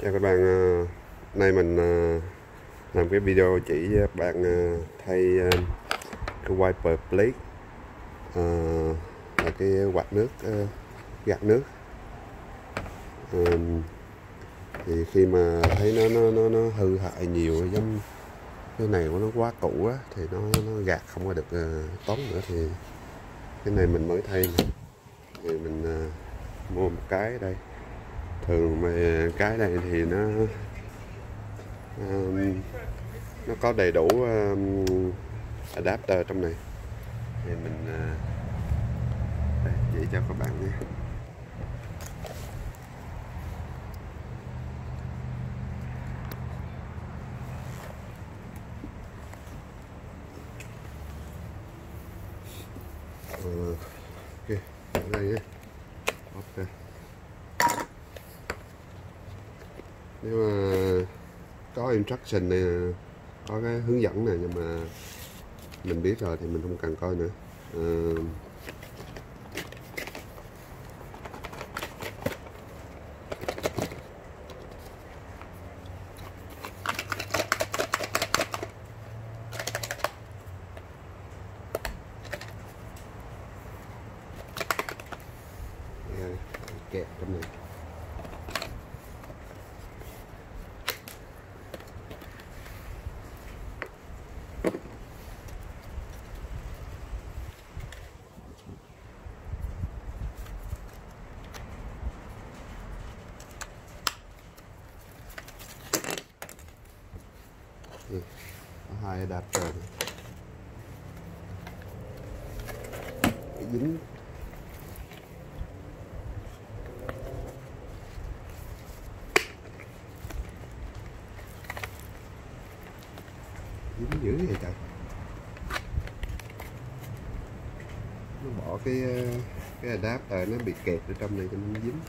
Chào các bạn, nay mình làm cái video chỉ các bạn thay cái wiper plate, là cái quạt nước, gạt nước. Thì khi mà thấy nó hư hại nhiều, giống cái này của nó quá cũ á, thì nó gạt không có được tốt nữa, thì cái này mình mới thay này. Thì mình mua một cái đây. Thường mà cái này thì nó có đầy đủ adapter trong này, thì mình đây, chỉ cho các bạn nhé. Ok, ở đây nhé. Ok, nếu mà có instruction này, có cái hướng dẫn này, nhưng mà mình biết rồi thì mình không cần coi nữa. Kẹt trong này. Có hai adapter này. Dính dữ vậy trời, nó bỏ cái adapter nó bị kẹt ở trong này cho nên dính.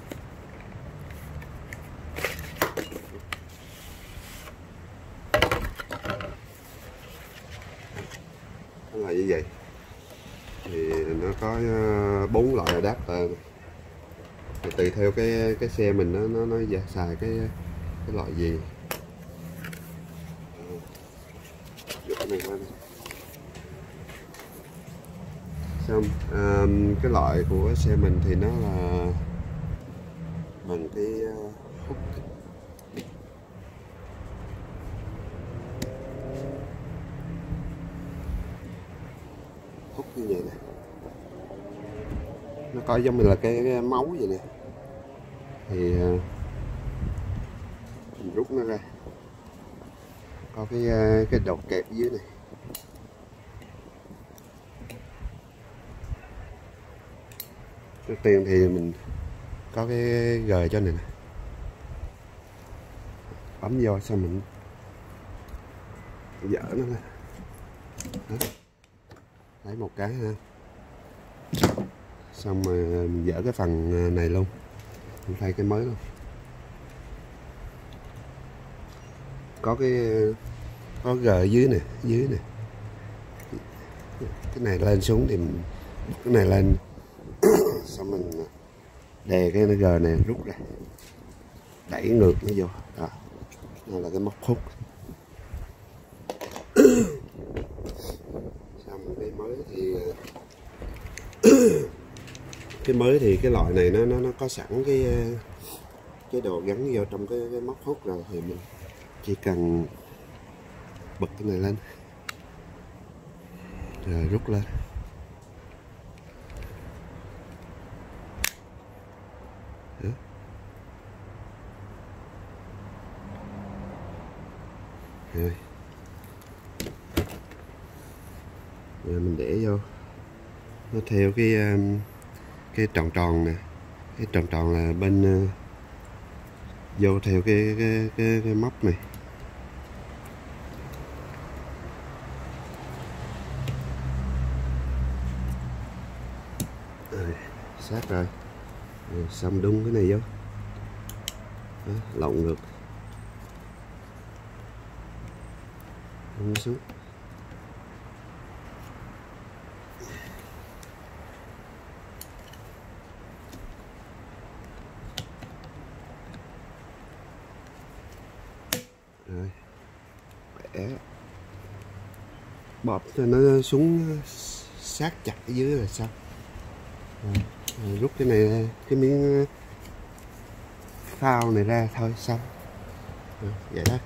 Nó là như vậy, thì nó có 4 loại adapter này. Thì tùy theo cái xe mình nó xài cái loại gì. Xong cái loại của xe mình thì nó là bằng cái hút, như vậy nè, nó có giống như là cái máu vậy nè, thì mình rút nó ra, có cái đầu kẹp dưới này. Trước tiên thì mình có cái gời cho này nè, bấm vô xong mình dỡ nó lên. Đó. Lấy một cái ha, xong rồi mình dỡ cái phần này luôn, mình thay cái mới luôn. Có có gời dưới nè, cái này lên xuống thì mình cái này lên xong mình đè cái gờ này rút ra, đẩy ngược nó vô. Đó, đây là cái móc hút. Xong cái mới thì cái loại này nó có sẵn cái đồ gắn vô trong cái móc hút rồi, thì mình chỉ cần bật cái này lên rồi rút lên. Đó. Rồi mình để vô, nó theo cái tròn tròn nè, cái tròn tròn là bên vô theo cái móc này. Rồi, sát rồi. Rồi, xong đung cái này vô. Đó, lộn ngược, đung xuống. Rồi, bẻ, bóp cho nó xuống sát chặt ở dưới là xong. Rồi, rút cái này, cái miếng phao này ra thôi xong. Rồi, vậy đó.